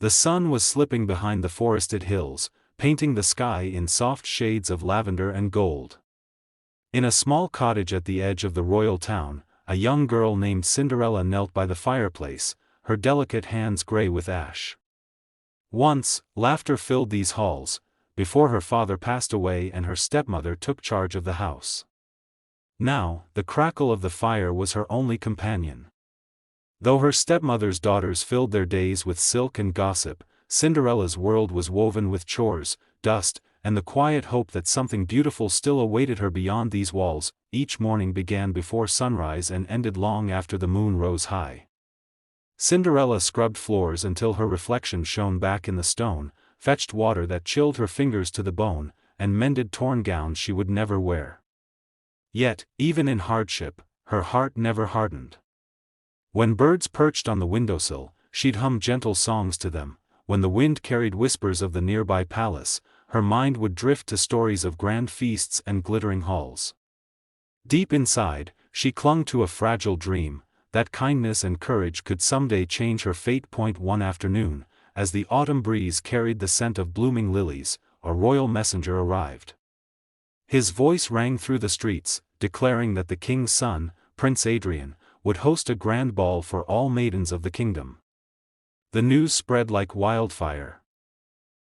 The sun was slipping behind the forested hills, painting the sky in soft shades of lavender and gold. In a small cottage at the edge of the royal town, a young girl named Cinderella knelt by the fireplace, her delicate hands gray with ash. Once, laughter filled these halls, before her father passed away and her stepmother took charge of the house. Now, the crackle of the fire was her only companion. Though her stepmother's daughters filled their days with silk and gossip, Cinderella's world was woven with chores, dust, and the quiet hope that something beautiful still awaited her beyond these walls. Each morning began before sunrise and ended long after the moon rose high. Cinderella scrubbed floors until her reflection shone back in the stone, fetched water that chilled her fingers to the bone, and mended torn gowns she would never wear. Yet, even in hardship, her heart never hardened. When birds perched on the windowsill, she'd hum gentle songs to them. When the wind carried whispers of the nearby palace, her mind would drift to stories of grand feasts and glittering halls. Deep inside, she clung to a fragile dream, that kindness and courage could someday change her fate. One afternoon, as the autumn breeze carried the scent of blooming lilies, a royal messenger arrived. His voice rang through the streets, declaring that the king's son, Prince Adrian, would host a grand ball for all maidens of the kingdom. The news spread like wildfire.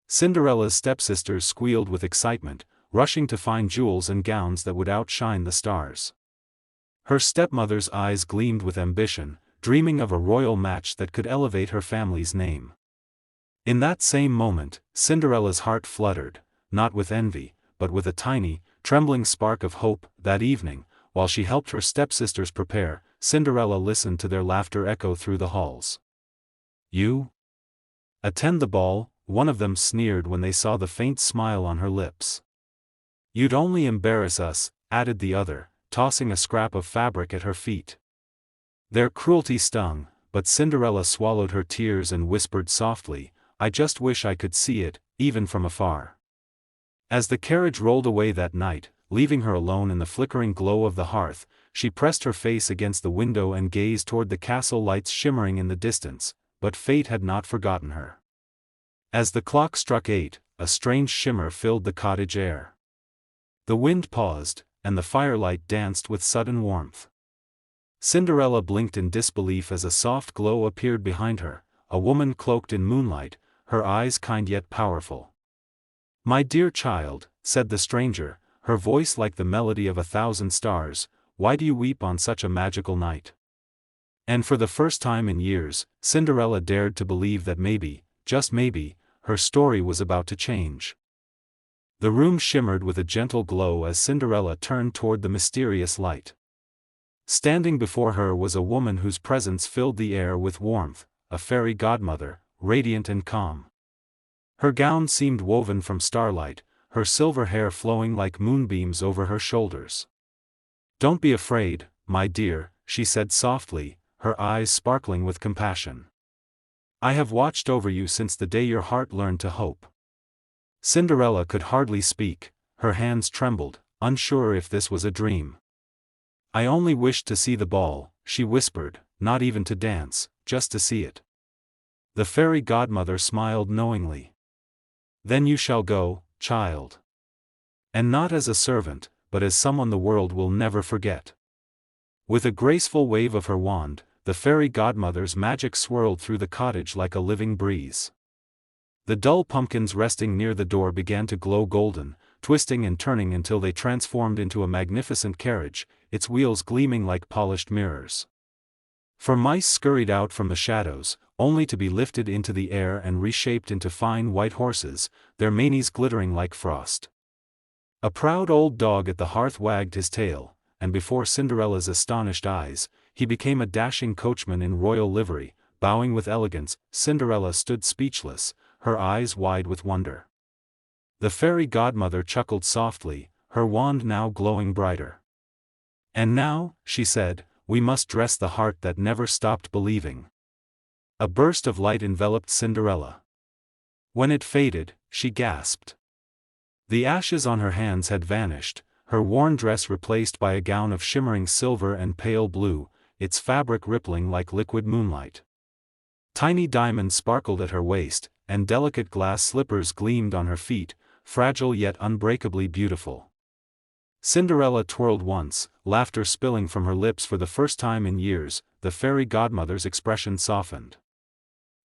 Cinderella's stepsisters squealed with excitement, rushing to find jewels and gowns that would outshine the stars. Her stepmother's eyes gleamed with ambition, dreaming of a royal match that could elevate her family's name. In that same moment, Cinderella's heart fluttered, not with envy, but with a tiny, trembling spark of hope. That evening, while she helped her stepsisters prepare, Cinderella listened to their laughter echo through the halls. "You attend the ball?" one of them sneered when they saw the faint smile on her lips. "You'd only embarrass us," added the other, tossing a scrap of fabric at her feet. Their cruelty stung, but Cinderella swallowed her tears and whispered softly, "I just wish I could see it, even from afar." As the carriage rolled away that night, leaving her alone in the flickering glow of the hearth, she pressed her face against the window and gazed toward the castle lights shimmering in the distance, but fate had not forgotten her. As the clock struck 8, a strange shimmer filled the cottage air. The wind paused, and the firelight danced with sudden warmth. Cinderella blinked in disbelief as a soft glow appeared behind her, a woman cloaked in moonlight, her eyes kind yet powerful. "My dear child," said the stranger, her voice like the melody of 1,000 stars, "why do you weep on such a magical night?" And for the first time in years, Cinderella dared to believe that maybe, just maybe, her story was about to change. The room shimmered with a gentle glow as Cinderella turned toward the mysterious light. Standing before her was a woman whose presence filled the air with warmth, a fairy godmother, radiant and calm. Her gown seemed woven from starlight, her silver hair flowing like moonbeams over her shoulders. "Don't be afraid, my dear," she said softly, her eyes sparkling with compassion. "I have watched over you since the day your heart learned to hope." Cinderella could hardly speak, her hands trembled, unsure if this was a dream. "I only wished to see the ball," she whispered, "not even to dance, just to see it." The fairy godmother smiled knowingly. "Then you shall go, child. And not as a servant, but as someone the world will never forget." With a graceful wave of her wand, the fairy godmother's magic swirled through the cottage like a living breeze. The dull pumpkins resting near the door began to glow golden, twisting and turning until they transformed into a magnificent carriage, its wheels gleaming like polished mirrors. For mice scurried out from the shadows, only to be lifted into the air and reshaped into fine white horses, their manes glittering like frost. A proud old dog at the hearth wagged his tail, and before Cinderella's astonished eyes, he became a dashing coachman in royal livery, bowing with elegance. Cinderella stood speechless, her eyes wide with wonder. The fairy godmother chuckled softly, her wand now glowing brighter. "And now," she said, "we must dress the heart that never stopped believing." A burst of light enveloped Cinderella. When it faded, she gasped. The ashes on her hands had vanished, her worn dress replaced by a gown of shimmering silver and pale blue, its fabric rippling like liquid moonlight. Tiny diamonds sparkled at her waist, and delicate glass slippers gleamed on her feet, fragile yet unbreakably beautiful. Cinderella twirled once, laughter spilling from her lips for the first time in years. The fairy godmother's expression softened.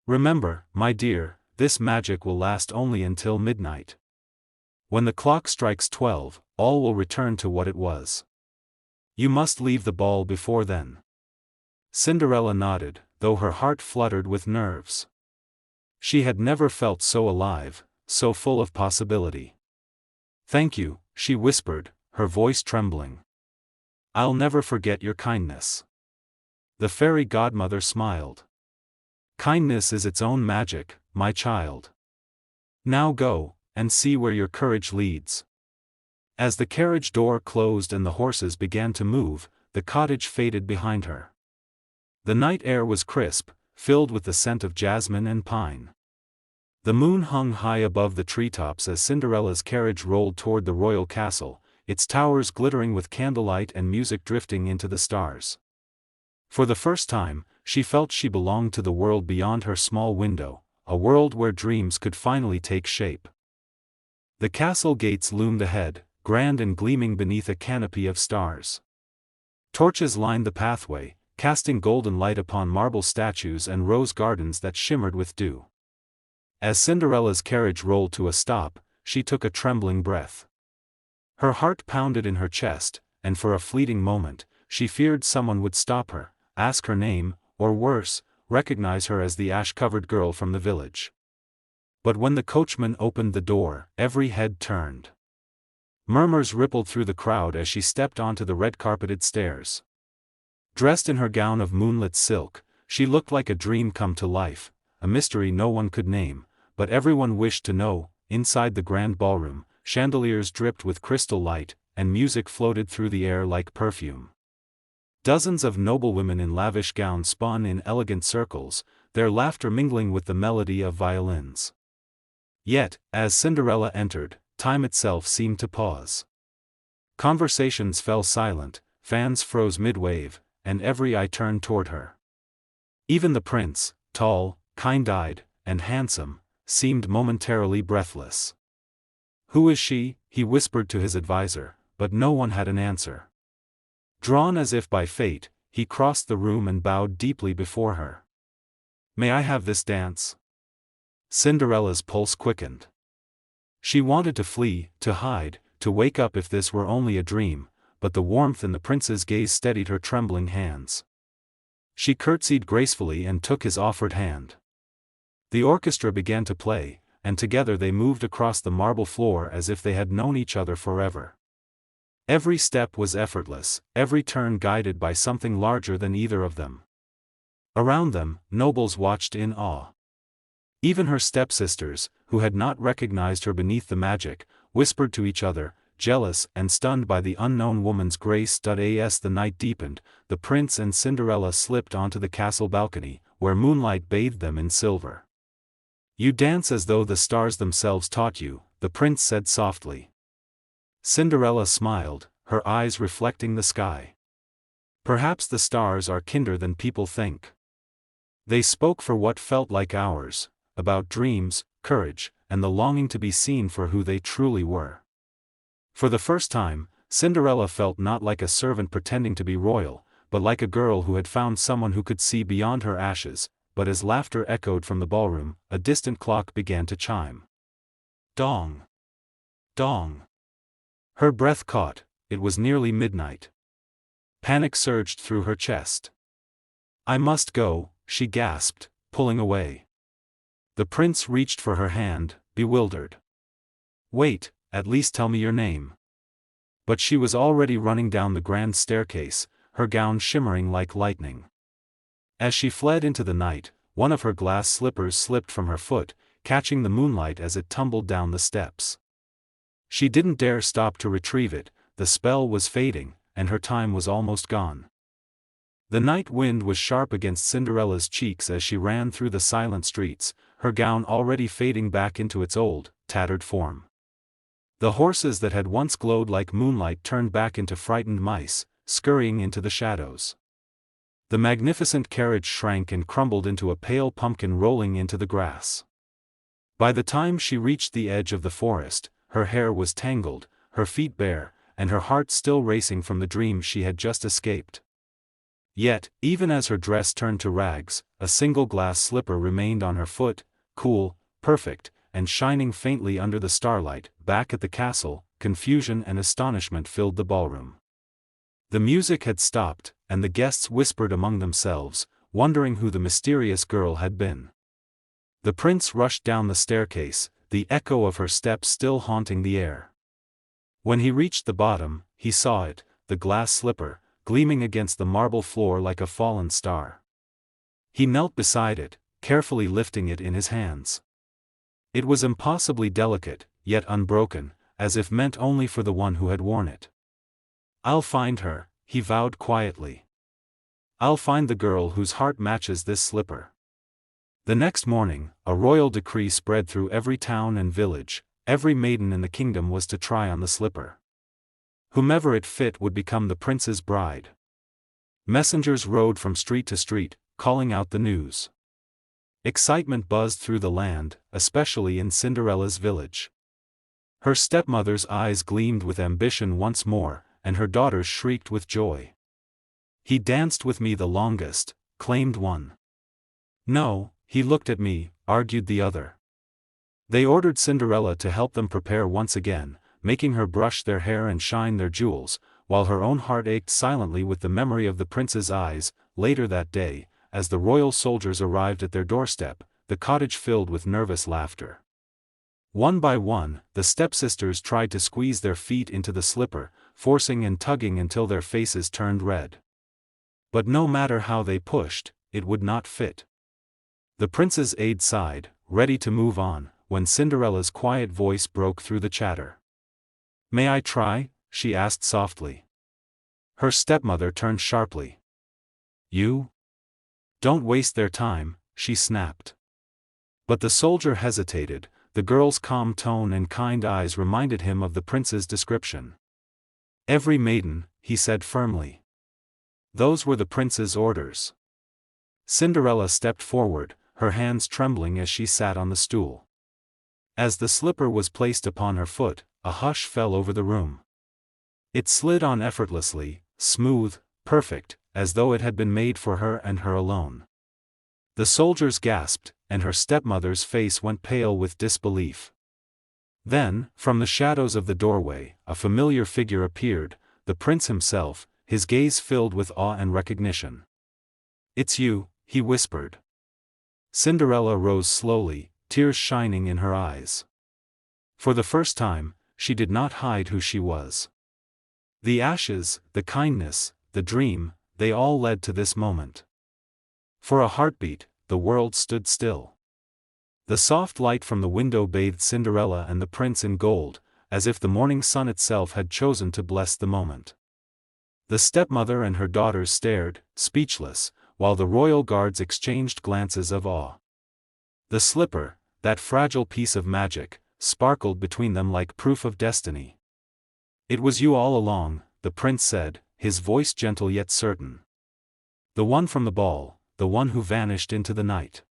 "Remember, my dear, this magic will last only until midnight. When the clock strikes 12, all will return to what it was. You must leave the ball before then." Cinderella nodded, though her heart fluttered with nerves. She had never felt so alive, so full of possibility. "Thank you," she whispered, her voice trembling. "I'll never forget your kindness." The fairy godmother smiled. "Kindness is its own magic, my child. Now go, and see where your courage leads." As the carriage door closed and the horses began to move, the cottage faded behind her. The night air was crisp, filled with the scent of jasmine and pine. The moon hung high above the treetops as Cinderella's carriage rolled toward the royal castle, its towers glittering with candlelight and music drifting into the stars. For the first time, she felt she belonged to the world beyond her small window, a world where dreams could finally take shape. The castle gates loomed ahead, grand and gleaming beneath a canopy of stars. Torches lined the pathway, casting golden light upon marble statues and rose gardens that shimmered with dew. As Cinderella's carriage rolled to a stop, she took a trembling breath. Her heart pounded in her chest, and for a fleeting moment, she feared someone would stop her, ask her name, or worse, recognize her as the ash-covered girl from the village. But when the coachman opened the door, every head turned. Murmurs rippled through the crowd as she stepped onto the red-carpeted stairs. Dressed in her gown of moonlit silk, she looked like a dream come to life, a mystery no one could name, but everyone wished to know. Inside the grand ballroom, chandeliers dripped with crystal light, and music floated through the air like perfume. Dozens of noblewomen in lavish gowns spun in elegant circles, their laughter mingling with the melody of violins. Yet, as Cinderella entered, time itself seemed to pause. Conversations fell silent, fans froze mid-wave, and every eye turned toward her. Even the prince, tall, kind-eyed, and handsome, seemed momentarily breathless. "Who is she?" he whispered to his advisor, but no one had an answer. Drawn as if by fate, he crossed the room and bowed deeply before her. "May I have this dance?" Cinderella's pulse quickened. She wanted to flee, to hide, to wake up if this were only a dream, but the warmth in the prince's gaze steadied her trembling hands. She curtsied gracefully and took his offered hand. The orchestra began to play, and together they moved across the marble floor as if they had known each other forever. Every step was effortless, every turn guided by something larger than either of them. Around them, nobles watched in awe. Even her stepsisters, who had not recognized her beneath the magic, whispered to each other, jealous and stunned by the unknown woman's grace. As the night deepened, the prince and Cinderella slipped onto the castle balcony, where moonlight bathed them in silver. "You dance as though the stars themselves taught you," the prince said softly. Cinderella smiled, her eyes reflecting the sky. "Perhaps the stars are kinder than people think." They spoke for what felt like hours, about dreams, courage, and the longing to be seen for who they truly were. For the first time, Cinderella felt not like a servant pretending to be royal, but like a girl who had found someone who could see beyond her ashes. But as laughter echoed from the ballroom, a distant clock began to chime. Dong! Dong! Her breath caught, it was nearly midnight. Panic surged through her chest. "I must go," she gasped, pulling away. The prince reached for her hand, bewildered. "Wait, at least tell me your name." But she was already running down the grand staircase, her gown shimmering like lightning. As she fled into the night, one of her glass slippers slipped from her foot, catching the moonlight as it tumbled down the steps. She didn't dare stop to retrieve it, the spell was fading, and her time was almost gone. The night wind was sharp against Cinderella's cheeks as she ran through the silent streets, her gown already fading back into its old, tattered form. The horses that had once glowed like moonlight turned back into frightened mice, scurrying into the shadows. The magnificent carriage shrank and crumbled into a pale pumpkin rolling into the grass. By the time she reached the edge of the forest, her hair was tangled, her feet bare, and her heart still racing from the dream she had just escaped. Yet, even as her dress turned to rags, a single glass slipper remained on her foot, cool, perfect, and shining faintly under the starlight. Back at the castle, confusion and astonishment filled the ballroom. The music had stopped, and the guests whispered among themselves, wondering who the mysterious girl had been. The prince rushed down the staircase, the echo of her steps still haunting the air. When he reached the bottom, he saw it, the glass slipper, gleaming against the marble floor like a fallen star. He knelt beside it, carefully lifting it in his hands. It was impossibly delicate, yet unbroken, as if meant only for the one who had worn it. "I'll find her," he vowed quietly. "I'll find the girl whose heart matches this slipper." The next morning, a royal decree spread through every town and village. Every maiden in the kingdom was to try on the slipper. Whomever it fit would become the prince's bride. Messengers rode from street to street, calling out the news. Excitement buzzed through the land, especially in Cinderella's village. Her stepmother's eyes gleamed with ambition once more, and her daughters shrieked with joy. "He danced with me the longest," claimed one. "No, he looked at me," argued the other. They ordered Cinderella to help them prepare once again, making her brush their hair and shine their jewels, while her own heart ached silently with the memory of the prince's eyes. Later that day, as the royal soldiers arrived at their doorstep, the cottage filled with nervous laughter. One by one, the stepsisters tried to squeeze their feet into the slipper, forcing and tugging until their faces turned red. But no matter how they pushed, it would not fit. The prince's aide sighed, ready to move on, when Cinderella's quiet voice broke through the chatter. "May I try?" she asked softly. Her stepmother turned sharply. "You? Don't waste their time," she snapped. But the soldier hesitated. The girl's calm tone and kind eyes reminded him of the prince's description. "Every maiden," he said firmly. "Those were the prince's orders." Cinderella stepped forward, her hands trembling as she sat on the stool. As the slipper was placed upon her foot, a hush fell over the room. It slid on effortlessly, smooth, perfect, as though it had been made for her and her alone. The soldiers gasped, and her stepmother's face went pale with disbelief. Then, from the shadows of the doorway, a familiar figure appeared, the prince himself, his gaze filled with awe and recognition. "It's you," he whispered. Cinderella rose slowly, tears shining in her eyes. For the first time, she did not hide who she was. The ashes, the kindness, the dream, they all led to this moment. For a heartbeat, the world stood still. The soft light from the window bathed Cinderella and the prince in gold, as if the morning sun itself had chosen to bless the moment. The stepmother and her daughters stared, speechless, while the royal guards exchanged glances of awe. The slipper, that fragile piece of magic, sparkled between them like proof of destiny. "It was you all along," the prince said, his voice gentle yet certain. "The one from the ball, the one who vanished into the night."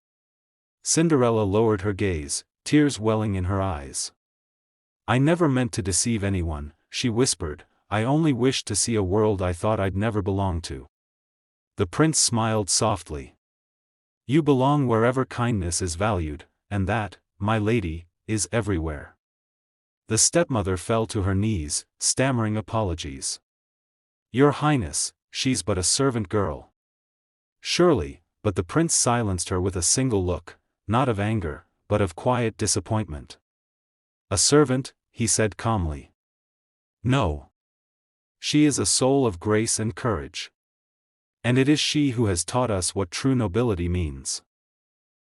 Cinderella lowered her gaze, tears welling in her eyes. "I never meant to deceive anyone," she whispered, "I only wished to see a world I thought I'd never belong to." The prince smiled softly. "You belong wherever kindness is valued, and that, my lady, is everywhere." The stepmother fell to her knees, stammering apologies. "Your Highness, she's but a servant girl." "Surely," but the prince silenced her with a single look, not of anger, but of quiet disappointment. "A servant," he said calmly. "No. She is a soul of grace and courage. And it is she who has taught us what true nobility means."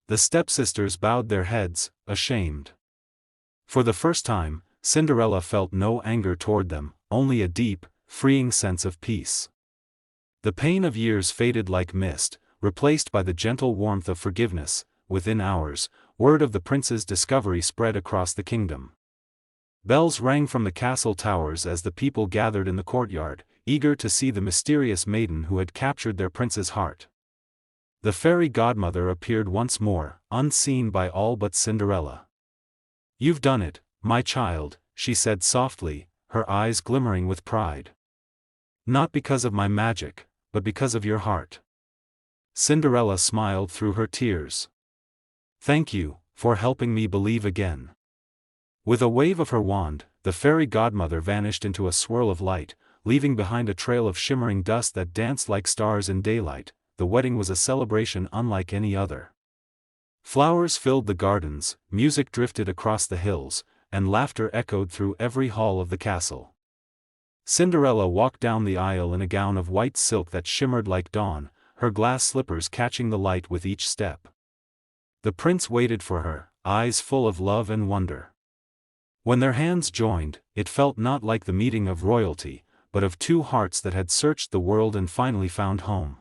The stepsisters bowed their heads, ashamed. For the first time, Cinderella felt no anger toward them, only a deep, freeing sense of peace. The pain of years faded like mist, replaced by the gentle warmth of forgiveness. Within hours, word of the prince's discovery spread across the kingdom. Bells rang from the castle towers as the people gathered in the courtyard, eager to see the mysterious maiden who had captured their prince's heart. The fairy godmother appeared once more, unseen by all but Cinderella. "You've done it, my child," she said softly, her eyes glimmering with pride. "Not because of my magic, but because of your heart." Cinderella smiled through her tears. "Thank you, for helping me believe again." With a wave of her wand, the fairy godmother vanished into a swirl of light, leaving behind a trail of shimmering dust that danced like stars in daylight. The wedding was a celebration unlike any other. Flowers filled the gardens, music drifted across the hills, and laughter echoed through every hall of the castle. Cinderella walked down the aisle in a gown of white silk that shimmered like dawn, her glass slippers catching the light with each step. The prince waited for her, eyes full of love and wonder. When their hands joined, it felt not like the meeting of royalty, but of two hearts that had searched the world and finally found home.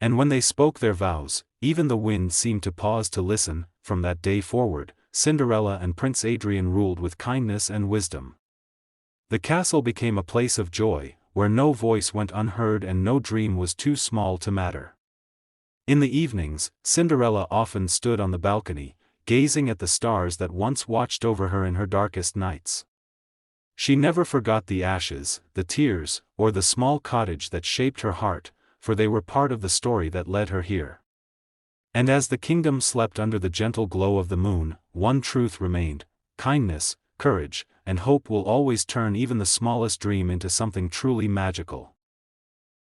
And when they spoke their vows, even the wind seemed to pause to listen. From that day forward, Cinderella and Prince Adrian ruled with kindness and wisdom. The castle became a place of joy, where no voice went unheard and no dream was too small to matter. In the evenings, Cinderella often stood on the balcony, gazing at the stars that once watched over her in her darkest nights. She never forgot the ashes, the tears, or the small cottage that shaped her heart, for they were part of the story that led her here. And as the kingdom slept under the gentle glow of the moon, one truth remained: kindness, courage, and hope will always turn even the smallest dream into something truly magical.